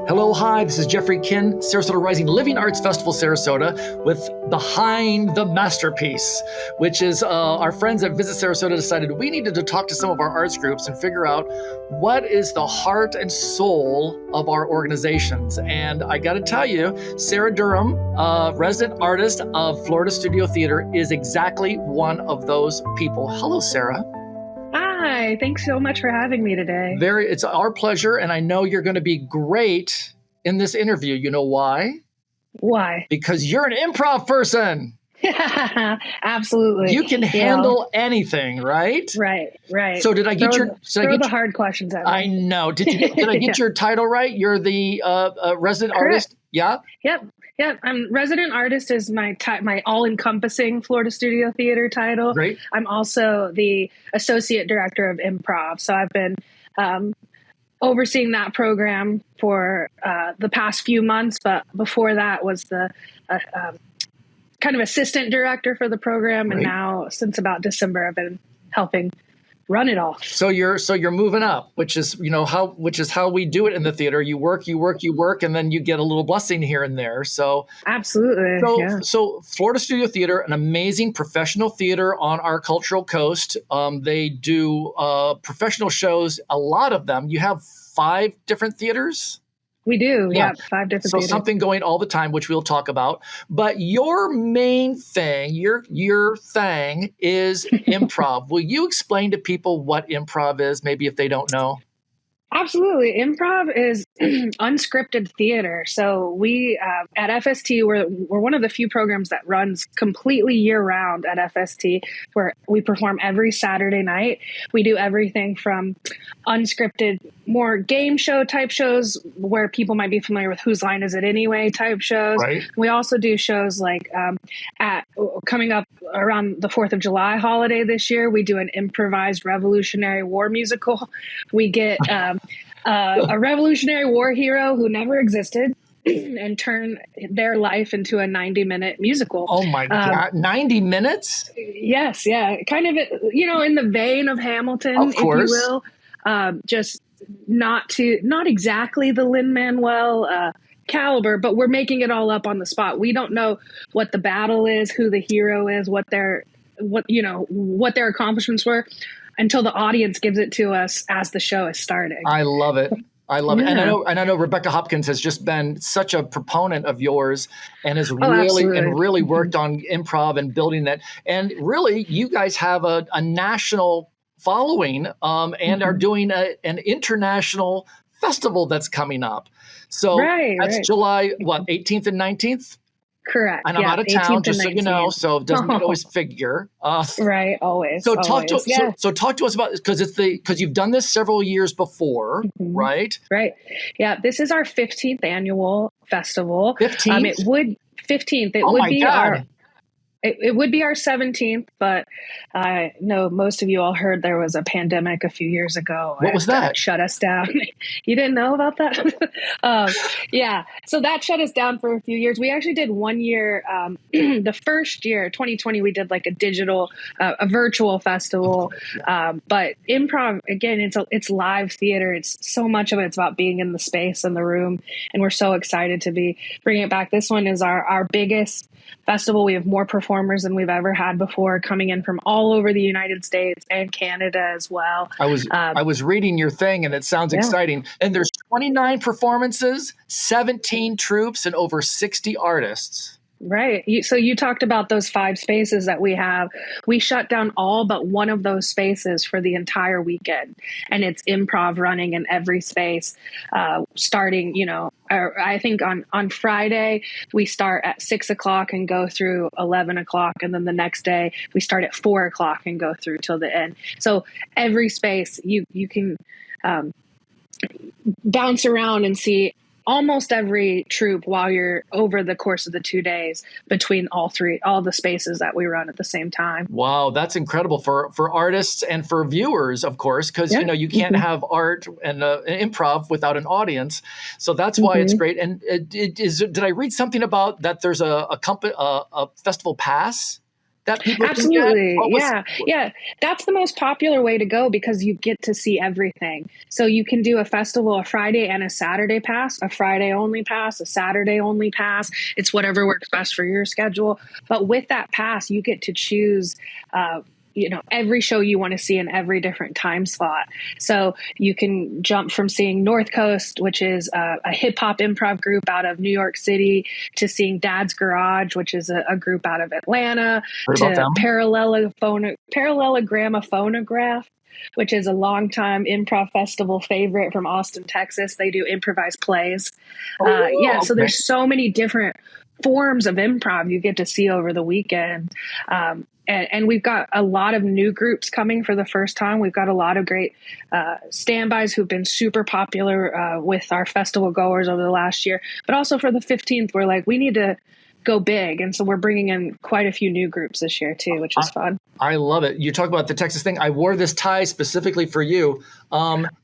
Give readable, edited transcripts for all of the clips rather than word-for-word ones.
Hello, hi, this is Jeffery Kin, Sarasota Rising Living Arts Festival, Sarasota, with Behind the Masterpiece, which is our friends at Visit Sarasota decided we needed to talk to some of our arts groups and figure out what is the heart and soul of our organizations. And I got to tell you, Sarah Durham, resident artist of Florida Studio Theater, is exactly one of those people. Hello, Sarah. Hi, thanks so much for having me today. It's our pleasure, and I know you're going to be great in this interview. You know why? Why? Because you're an improv person. Absolutely. You can handle anything, right? Right. So did I get throw the hard questions at me? I know. Did I get your title right? You're the resident Correct. artist? Yeah? Yep. I'm resident artist is my all-encompassing Florida Studio Theater title. Great. I'm also the associate director of improv. So I've been overseeing that program for the past few months, but before that was the kind of assistant director for the program. And now since about December, I've been helping run it all. So you're moving up, which is how we do it in the theater. You work, and then you get a little blessing here and there. So absolutely. So Florida Studio Theater, an amazing professional theater on our cultural coast. They do professional shows, a lot of them. You have 5 different theaters? We do, yeah, 5 different theaters. Something going all the time, which we'll talk about. But your main thing, your thing is improv. Will you explain to people what improv is, maybe if they don't know? Absolutely. Improv is unscripted theater. So we at FST, we're one of the few programs that runs completely year round at FST, where we perform every Saturday night. We do everything from unscripted, more game show type shows where people might be familiar with Whose Line Is It Anyway type shows. Right. We also do shows like coming up around the 4th of July holiday this year, we do an improvised Revolutionary War musical. We get a Revolutionary War hero who never existed and turn their life into a 90-minute musical. Oh my God, 90 minutes? Yes, yeah. Kind of, in the vein of Hamilton, of course. If you will. Just not exactly the Lin-Manuel caliber, but we're making it all up on the spot. We don't know what the battle is, who the hero is, what their accomplishments were, until the audience gives it to us as the show is starting. I love it. And I know Rebecca Hopkins has just been such a proponent of yours and has really worked on improv and building that. And really, you guys have a national following and are doing an international festival that's coming up. So that's July 18th and 19th. Correct. And I'm out of town, just so you know, so it doesn't always figure. Right, always. So talk to us about, because you've done this several years before, right? Right. Yeah, this is our 15th annual festival. 15th? It would be our 17th, but I know most of you all heard there was a pandemic a few years ago. What was that? Shut us down. You didn't know about that? Yeah. So that shut us down for a few years. We actually did one year. The first year, 2020, we did like a virtual festival. But improv, again, it's live theater. It's so much of it's about being in the space and the room. And we're so excited to be bringing it back. This one is our biggest festival. We have more performers than we've ever had before, coming in from all over the United States and Canada as well. I was reading your thing, and it sounds exciting. And there's 29 performances, 17 troops, and over 60 artists. Right. So you talked about those 5 spaces that we have. We shut down all but one of those spaces for the entire weekend. And it's improv running in every space, starting, I think on Friday, we start at 6 o'clock and go through 11 o'clock. And then the next day we start at 4 o'clock and go through till the end. So every space you can bounce around and see almost every troupe while you're over the course of the 2 days between all the spaces that we run at the same time. Wow, that's incredible for artists and for viewers, of course, because you can't have art and improv without an audience. So that's why it's great. And did I read something about that? There's a festival pass that people can get? Absolutely. Yeah. Yeah. That's the most popular way to go because you get to see everything. So you can do a festival, a Friday and a Saturday pass, a Friday only pass, a Saturday only pass. It's whatever works best for your schedule. But with that pass, you get to choose, every show you want to see in every different time slot. So you can jump from seeing North Coast, which is a hip hop improv group out of New York City, to seeing Dad's Garage, which is a group out of Atlanta, Heard about to them? Parallelogram Phonograph, which is a longtime improv festival favorite from Austin, Texas. They do improvised plays. So Okay. there's so many different forms of improv you get to see over the weekend. And we've got a lot of new groups coming for the first time. We've got a lot of great standbys who've been super popular with our festival goers over the last year. But also for the 15th, we're like, we need to go big. And so we're bringing in quite a few new groups this year too, which is fun. I love it. You talk about the Texas thing. I wore this tie specifically for you.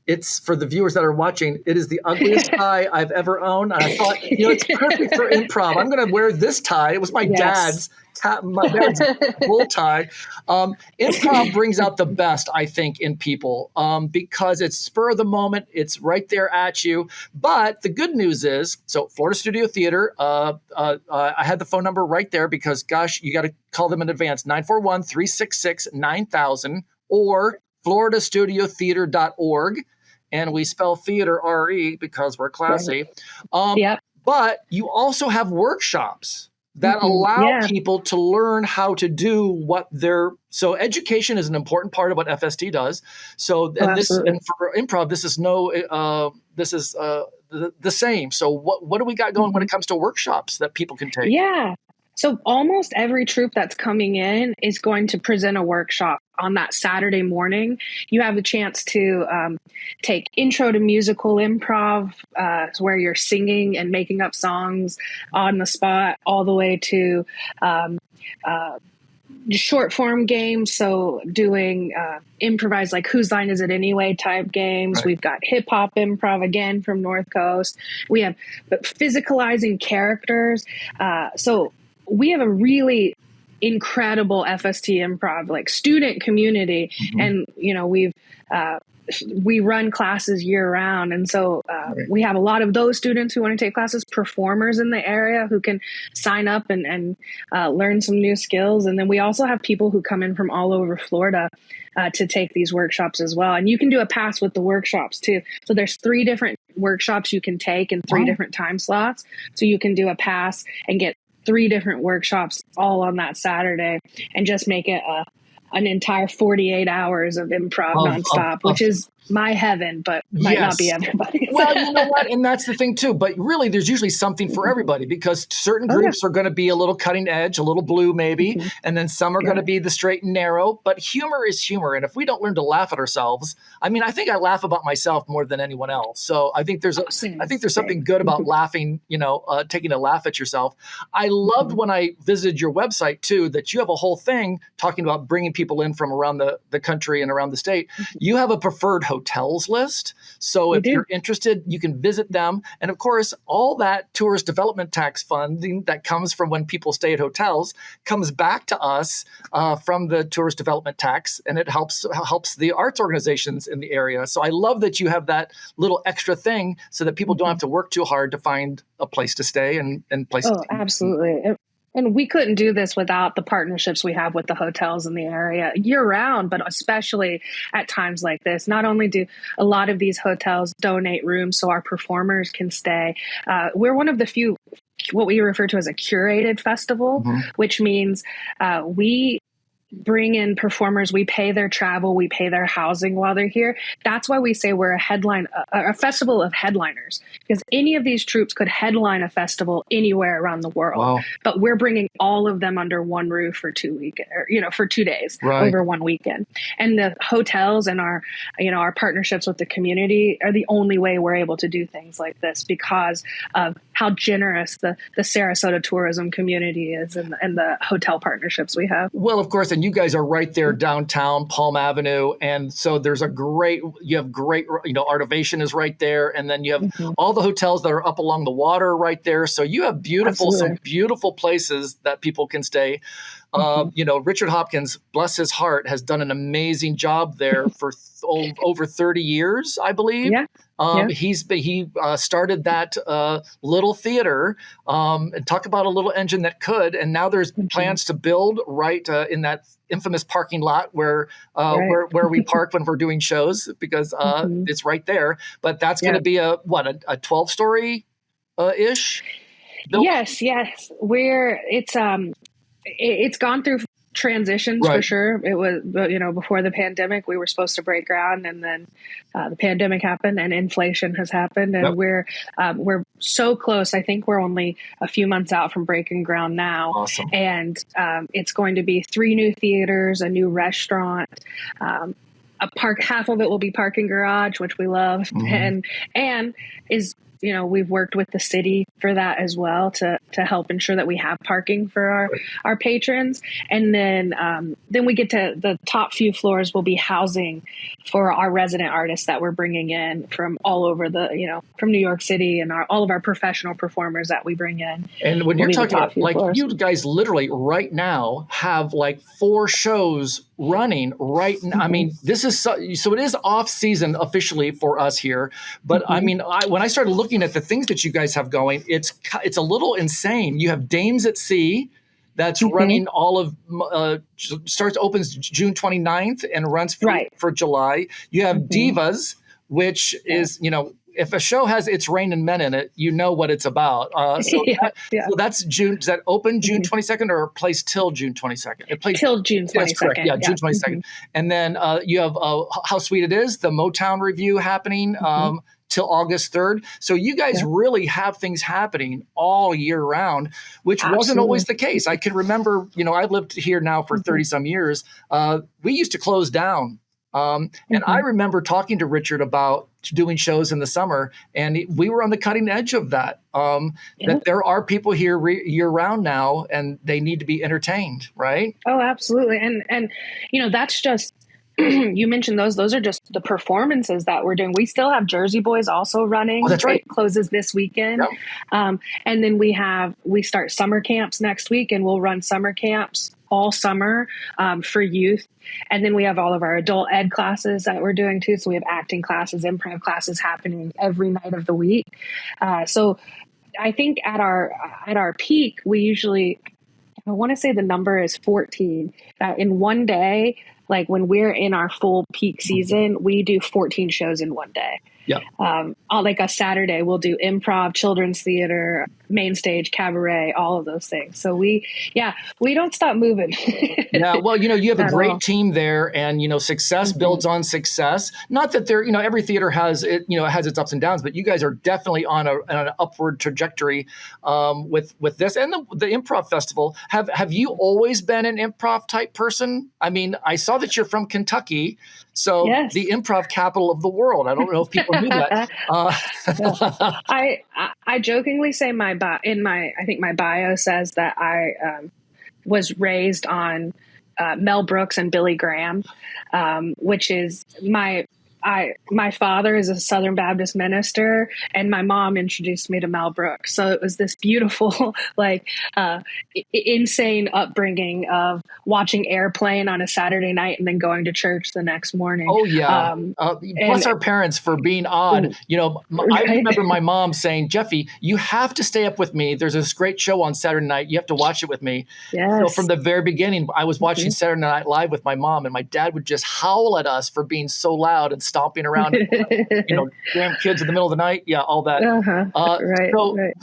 It's for the viewers that are watching. It is the ugliest tie I've ever owned. And I thought, it's perfect for improv. I'm going to wear this tie. It was my dad's wool tie. Improv brings out the best, I think, in people because it's spur of the moment. It's right there at you. But the good news is, so Florida Studio Theater, I had the phone number right there because, gosh, you got to call them in advance, 941-366-9000 or floridastudiotheater.org. And we spell theater R-E because we're classy. Yep. But you also have workshops that allow people to learn how to do what so education is an important part of what FST does. So, and for improv, this is the same. So what do we got going when it comes to workshops that people can take? Yeah. So almost every troupe that's coming in is going to present a workshop on that Saturday morning. You have a chance to take intro to musical improv, where you're singing and making up songs on the spot, all the way to short form games. So doing improvised, like whose line is it anyway type games. Right. We've got hip hop improv again from North Coast. We have physicalizing characters. So we have a really incredible FST improv, like student community. And, we run classes year round. And so we have a lot of those students who want to take classes, performers in the area who can sign up and learn some new skills. And then we also have people who come in from all over Florida to take these workshops as well. And you can do a pass with the workshops too. So there's 3 different workshops you can take in 3 different time slots. So you can do a pass and get 3 different workshops all on that Saturday and just make it an entire 48 hours of improv nonstop, which is my heaven, but might not be everybody's. Well, you know what? And that's the thing too. But really, there's usually something for everybody because certain groups are going to be a little cutting edge, a little blue maybe, and then some are going to be the straight and narrow. But humor is humor. And if we don't learn to laugh at ourselves, I mean, I think I laugh about myself more than anyone else. So I think there's something good about laughing, taking a laugh at yourself. I loved when I visited your website too, that you have a whole thing talking about bringing people in from around the country and around the state. You have a preferred hotels list. So if you're interested, you can visit them. And of course, all that tourist development tax funding that comes from when people stay at hotels comes back to us from the tourist development tax. And it helps the arts organizations in the area. So I love that you have that little extra thing so that people don't have to work too hard to find a place to stay and places. Oh, absolutely. And we couldn't do this without the partnerships we have with the hotels in the area year round, but especially at times like this. Not only do a lot of these hotels donate rooms so our performers can stay, we're one of the few, what we refer to as a curated festival, which means we bring in performers, we pay their travel, we pay their housing while they're here. That's why we say we're a festival of headliners, because any of these troupes could headline a festival anywhere around the world. Wow. But we're bringing all of them under one roof for 2 days over one weekend. And the hotels and our partnerships with the community are the only way we're able to do things like this because of how generous the Sarasota tourism community is and the hotel partnerships we have. Well, of course, and you guys are right there downtown Palm Avenue. And so there's you have great, Artivation is right there. And then you have all the hotels that are up along the water right there. So you have some beautiful places that people can stay. Richard Hopkins, bless his heart, has done an amazing job there for over 30 years, I believe. Yeah. He started that little theater, and talk about a little engine that could. And now there's plans to build right in that infamous parking lot where we park when we're doing shows, because it's right there. But that's going to be a 12-story ish building? Yes. It's gone through transitions for sure. It was, before the pandemic, we were supposed to break ground, and then the pandemic happened and inflation has happened, and we're so close. I think we're only a few months out from breaking ground now. Awesome. And it's going to be 3 new theaters, a new restaurant, a park. Half of it will be parking garage, which we love, and is. We've worked with the city for that as well to help ensure that we have parking for our patrons. And then we get to the top few floors will be housing for our resident artists that we're bringing in from all over from New York City, and all of our professional performers that we bring in. And when you're talking about, floors. You guys literally right now have 4 shows running right now. I mean, this is so it is off season officially for us here, but I mean, when I started looking at the things that you guys have going, it's a little insane. You have Dames at Sea that's running all of opens June 29th and runs for July. You have Divas, which is if a show has It's Raining Men in it, you know what it's about. So that's June. Does that open June 22nd or plays till June 22nd? It plays till June 22nd. That's correct. Yeah, June 22nd. And then you have How Sweet It Is, the Motown review happening till August 3rd. So you guys really have things happening all year round, which wasn't always the case. I can remember, I've lived here now for 30 some years. We used to close down. And I remember talking to Richard about doing shows in the summer, and we were on the cutting edge of that, that there are people here year round now, and they need to be entertained, right? Oh, absolutely. And that's just, you mentioned those are just the performances that we're doing. We still have Jersey Boys also running. Oh, that's right. It closes this weekend. Yep. And then we start summer camps next week, and we'll run summer camps all summer for youth. And then we have all of our adult ed classes that we're doing too. So we have acting classes, improv classes happening every night of the week. So I think at our peak, we usually, I want to say the number is 14. In one day, when we're in our full peak season, we do 14 shows in one day. Yeah. Like a Saturday, we'll do improv, children's theater, main stage, cabaret, all of those things. So we don't stop moving. Yeah. Well, you have a great team there, and, success builds on success. Not that every theater has it, has its ups and downs, but you guys are definitely on an upward trajectory with this and the improv festival. Have you always been an improv type person? I mean, I saw that you're from Kentucky, so the improv capital of the world. I don't know if people knew that. I jokingly say I think my bio says that I was raised on Mel Brooks and Billy Graham, which is my father is a Southern Baptist minister, and my mom introduced me to Mel Brooks. So it was this beautiful, insane upbringing of watching Airplane on a Saturday night and then going to church the next morning. Oh yeah. Bless our parents for being odd. I remember my mom saying, "Jeffy, you have to stay up with me. There's this great show on Saturday night. You have to watch it with me." Yes. So from the very beginning, I was watching Saturday Night Live with my mom, and my dad would just howl at us for being so loud and stomping around, damn kids in the middle of the night. Yeah, all that.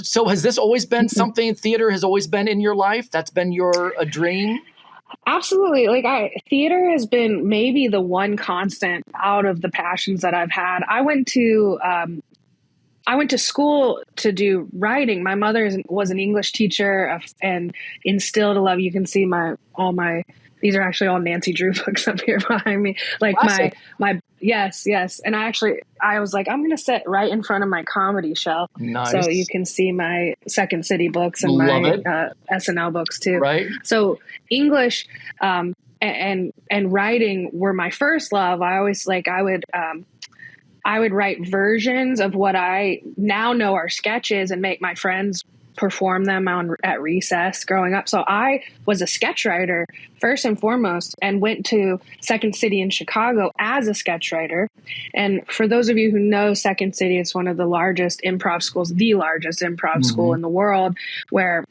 So has this always been something? Theater has always been in your life? That's been a dream? Absolutely. Theater has been maybe the one constant out of the passions that I've had. I went to school to do writing. My mother was an English teacher and instilled a love. You can see these are actually all Nancy Drew books up here behind me. Yes. And I was like, I'm going to sit right in front of my comedy shelf. Nice. So you can see my Second City books and my SNL books too. Right. So English, and writing were my first love. I always I would write versions of what I now know are sketches and make my friends perform them at recess growing up. So I was a sketch writer first and foremost, and went to Second City in Chicago as a sketch writer. And for those of you who know Second City, it's one of the largest improv schools, the largest improv school in the world, where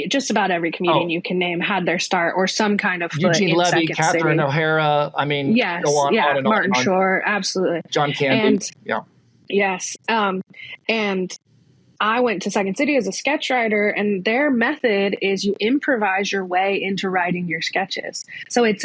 just about every comedian you can name had their start or some kind of foot Eugene in Levy, Second Catherine City. O'Hara. I mean, Yes, go on, yeah, on and Martin on and on. Shore, absolutely. John Candy, Yes. And I went to Second City as a sketch writer, and their method is you improvise your way into writing your sketches. So it's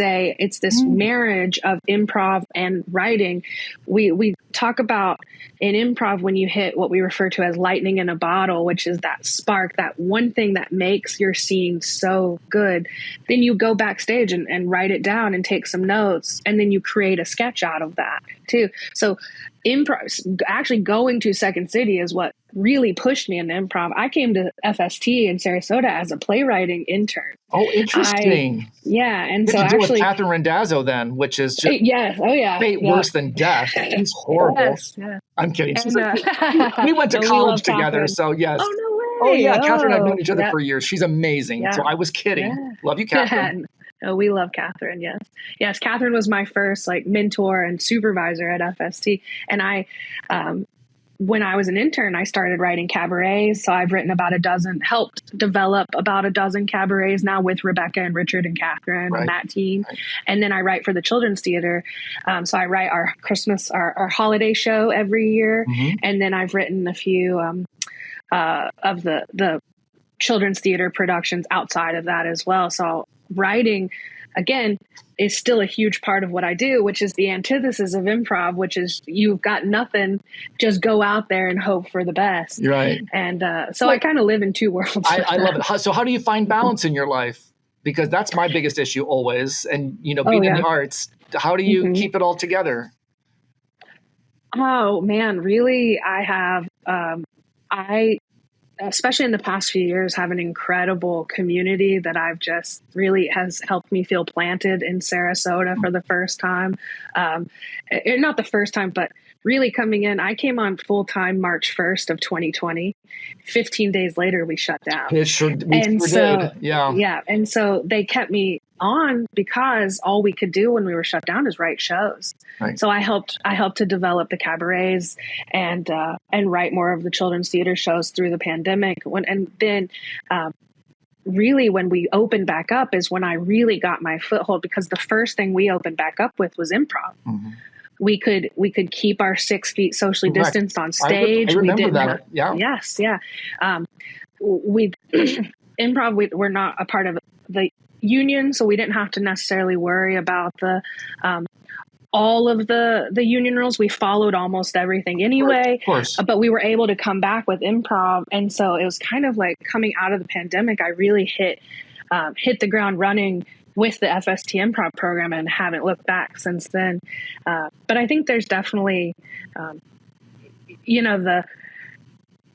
this marriage of improv and writing. We talk about in improv when you hit what we refer to as lightning in a bottle, which is that spark, that one thing that makes your scene so good. Then you go backstage and write it down and take some notes, and then you create a sketch out of that too. So improv, actually going to Second City is what really pushed me into improv. I came to FST in Sarasota as a playwriting intern. Oh, interesting. And so actually deal with Catherine Rendazzo then, which is just fate worse than death. She's horrible. Yes, yeah. I'm kidding. We went to college together, Catherine. so yes. Oh, no way. Oh yeah, Catherine and I've known each other for years. She's amazing. Yeah. So I was kidding. Yeah. Love you, Catherine. Oh, we love Catherine. Yes. Catherine was my first mentor and supervisor at FST. And I, when I was an intern, I started writing cabarets. So I've written helped develop about a dozen cabarets now with Rebecca and Richard and Catherine and that team. Right. And then I write for the Children's Theater. So I write our Christmas, our holiday show every year. And then I've written a few of the Children's Theater productions outside of that as well. So writing, again, is still a huge part of what I do, which is the antithesis of improv, which is you've got nothing, just go out there and hope for the best. Right. And so I kind of live in two worlds. I love it. So how do you find balance in your life? Because that's my biggest issue always. And, being in the arts, how do you keep it all together? Oh, man, really, I have, especially in the past few years, have an incredible community that I've just really has helped me feel planted in Sarasota for the first time. Not the first time, but really coming in. I came on full time March 1st of 2020. 15 days later, we shut down. We sure did. Yeah. Yeah. And so they kept me on because all we could do when we were shut down is write shows. Right. So I helped to develop the cabarets and write more of the children's theater shows through the pandemic. Really when we opened back up is when I really got my foothold, because the first thing we opened back up with was improv. We could keep our 6 feet socially distanced on stage. I remember that. Yes. Yeah. Improv, we're not a part of the union, so we didn't have to necessarily worry about the all of the union rules. We followed almost everything anyway, of course. But we were able to come back with improv. And so it was kind of like coming out of the pandemic, I really hit the ground running with the FST improv program and haven't looked back since then. But I think there's definitely,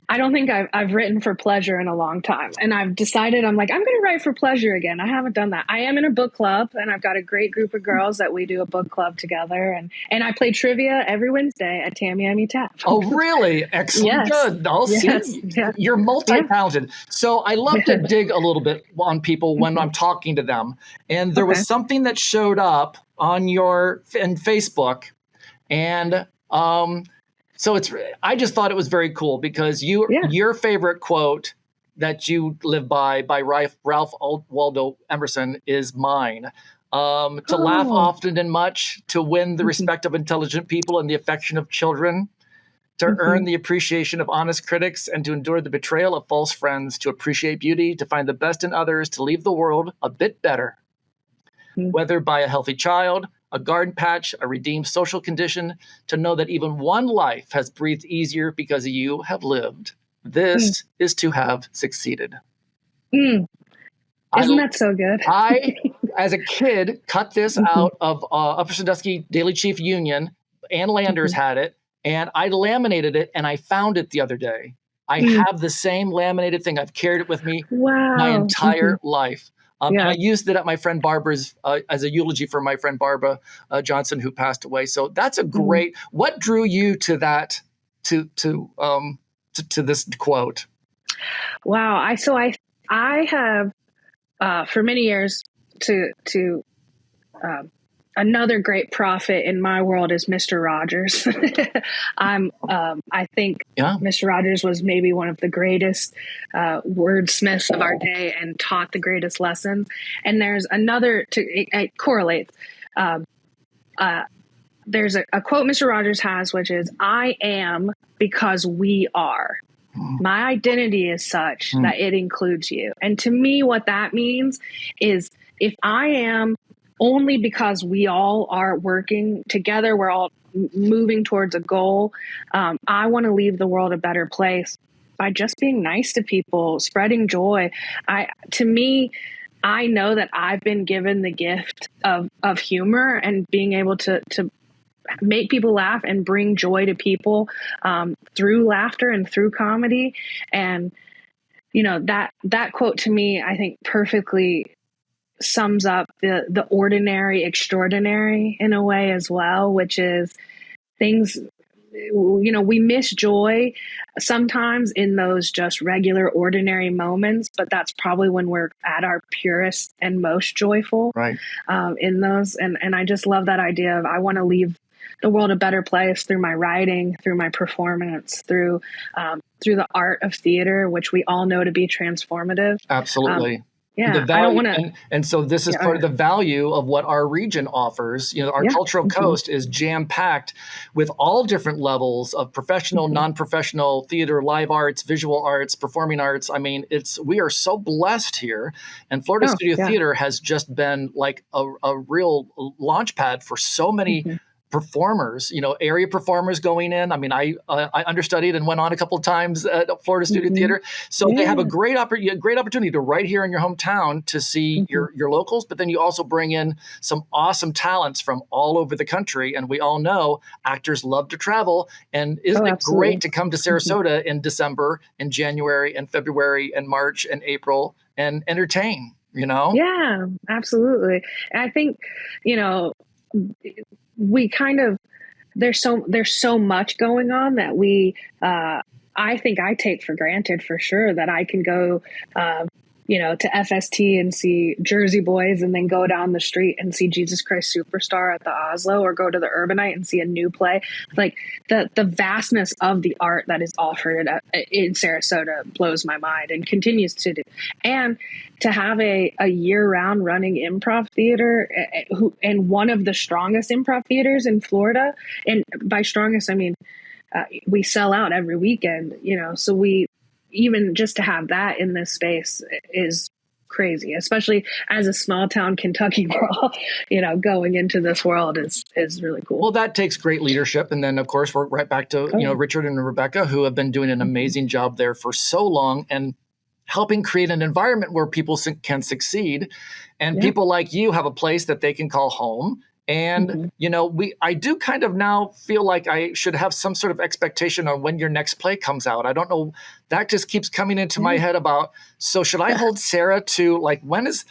I don't think I've written for pleasure in a long time. And I've decided, I'm going to write for pleasure again. I haven't done that. I am in a book club, and I've got a great group of girls that we do a book club together. And I play trivia every Wednesday at Tammy Tap. Oh, really? Excellent. Yes. Good. See, you're multi-talented. Yeah. So I love to dig a little bit on people when I'm talking to them. And there was something that showed up on in Facebook, and so I just thought it was very cool because your favorite quote that you live by Ralph Waldo Emerson is mine. To laugh often and much, to win the respect of intelligent people and the affection of children, to earn the appreciation of honest critics, and to endure the betrayal of false friends, to appreciate beauty, to find the best in others, to leave the world a bit better. Whether by a healthy child, a garden patch, a redeemed social condition, to know that even one life has breathed easier because you have lived. This is to have succeeded. Isn't that so good? I, as a kid, cut this out of Upper Sandusky Daily Chief Union. Ann Landers had it, and I laminated it, and I found it the other day. I have the same laminated thing. I've carried it with me my entire life. I used it at my friend Barbara's as a eulogy for my friend Barbara Johnson, who passed away. So that's a great. What drew you to that? To this quote? Wow. I have, for many years to, um, another great prophet in my world is Mr. Rogers. I think Yeah. Mr. Rogers was maybe one of the greatest wordsmiths of our day and taught the greatest lessons. And there's another it correlates. Um, uh, there's a quote Mr. Rogers has, which is, "I am because we are. My identity is such that it includes you." And to me, what that means is, if I am only because we all are working together, we're all moving towards a goal. I want to leave the world a better place by just being nice to people, spreading joy. To me, I know that I've been given the gift of humor and being able to make people laugh and bring joy to people through laughter and through comedy. And that quote to me, I think, perfectly sums up the ordinary extraordinary in a way as well, which is things, we miss joy sometimes in those just regular ordinary moments, but that's probably when we're at our purest and most joyful, Right. In those. And I just love that idea of, I want to leave the world a better place through my writing, through my performance, through the art of theater, which we all know to be transformative. Absolutely. Yeah, The value, I don't want to. and so this is part of the value of what our region offers. Our cultural coast is jam-packed with all different levels of professional, non-professional theater, live arts, visual arts, performing arts. I mean, we are so blessed here, and Florida Studio Theater has just been like a real launch pad for so many performers, area performers going in. I mean, I understudied and went on a couple of times at Florida Studio Theater. So they have a great opportunity to right here in your hometown to see your locals, but then you also bring in some awesome talents from all over the country. And we all know actors love to travel. And isn't it great to come to Sarasota in December and January and February and March and April and entertain, Yeah, absolutely. And I think, we kind of, there's so much going on that I think I take for granted, for sure, that I can go to FST and see Jersey Boys, and then go down the street and see Jesus Christ Superstar at the Oslo, or go to the Urbanite and see a new play. Like the vastness of the art that is offered in Sarasota blows my mind, and continues to do. And to have a year-round running improv theater, and one of the strongest improv theaters in Florida, and by strongest, I mean, we sell out every weekend, so even just to have that in this space is crazy, especially as a small town Kentucky girl, going into this world is really cool. Well, that takes great leadership. And then, of course, we're right back to, Richard and Rebecca, who have been doing an amazing job there for so long, and helping create an environment where people can succeed. And people like you have a place that they can call home. And, I do kind of now feel like I should have some sort of expectation on when your next play comes out. I don't know. That just keeps coming into my head about, so should I hold Sarah to, like, when's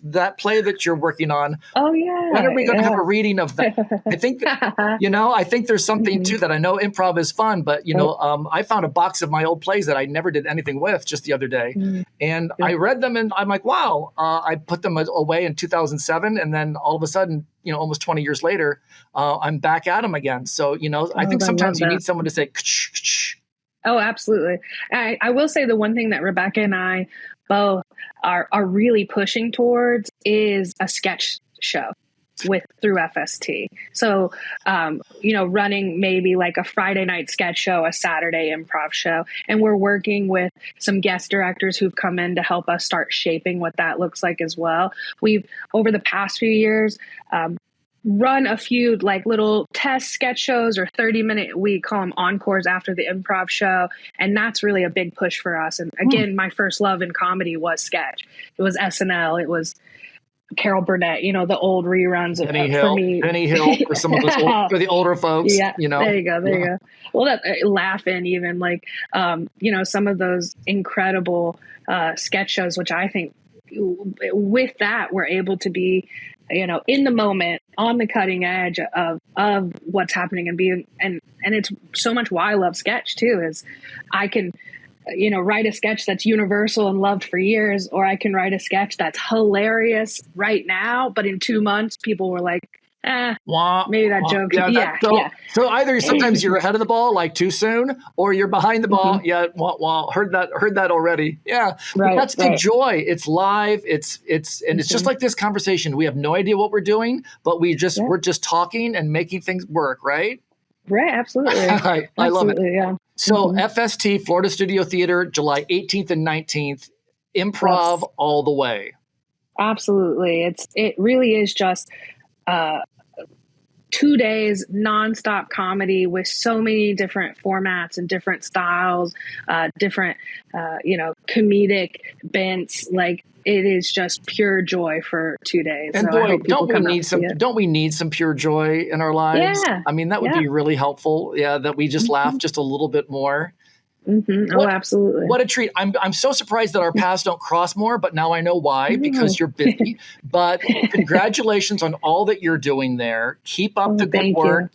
that play that you're working on? Oh, yeah. When are we going to have a reading of that? I think, I think there's something too that I know improv is fun, but, I found a box of my old plays that I never did anything with just the other day. And I read them and I'm like, wow, I put them away in 2007. And then all of a sudden, almost 20 years later, I'm back at them again. So, I think sometimes you need someone to say, ksh. Oh, absolutely. I will say the one thing that Rebecca and I both are really pushing towards is a sketch show through FST. So, running maybe like a Friday night sketch show, a Saturday improv show. And we're working with some guest directors who've come in to help us start shaping what that looks like as well. We've, over the past few years, run a few like little test sketch shows, or 30-minute, we call them encores after the improv show. And that's really a big push for us. And again, my first love in comedy was sketch. It was SNL. It was Carol Burnett, the old reruns for me. Penny Hill for some of us, for the older folks. Yeah, there you go. Well, that Laughing, even like, some of those incredible sketch shows, which I think with that we're able to be, in the moment, on the cutting edge of what's happening, and being, and it's so much why I love sketch too, is I can write a sketch that's universal and loved for years, or I can write a sketch that's hilarious right now, but in 2 months, people were like, maybe that joke. Yeah. So either sometimes you're ahead of the ball, like too soon, or you're behind the ball. Mm-hmm. Yeah. Well, heard that already. Yeah. Right. But that's the joy. It's live. It's just like this conversation. We have no idea what we're doing, but we're just talking and making things work. Right. Right. Absolutely. I love it. Yeah. So FST, Florida Studio Theater, July 18th and 19th, improv all the way. Absolutely. It really is just 2 days nonstop comedy with so many different formats and different styles, different, comedic bents. Like, it is just pure joy for 2 days. And so boy, don't we need some pure joy in our lives? Yeah. I mean, that would be really helpful. Yeah. That we just laugh just a little bit more. Mm-hmm. Absolutely. What a treat. I'm so surprised that our paths don't cross more, but now I know why, because you're busy. But congratulations on all that you're doing there. Keep up the good work.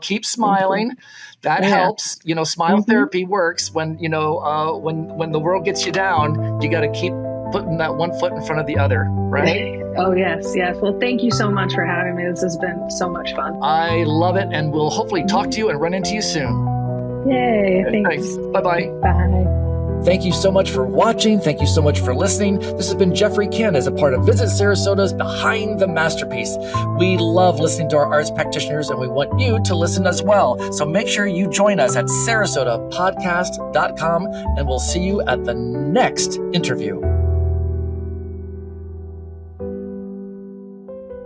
Keep smiling. That helps. Smile therapy works when when the world gets you down. You got to keep putting that one foot in front of the other, right? Oh, yes. Well, thank you so much for having me. This has been so much fun. I love it. And we'll hopefully talk to you and run into you soon. Yay. Thanks. Bye-bye. Bye. Thank you so much for watching. Thank you so much for listening. This has been Jeffery Kin as a part of Visit Sarasota's Behind the Masterpiece. We love listening to our arts practitioners, and we want you to listen as well. So make sure you join us at sarasotapodcast.com, and we'll see you at the next interview.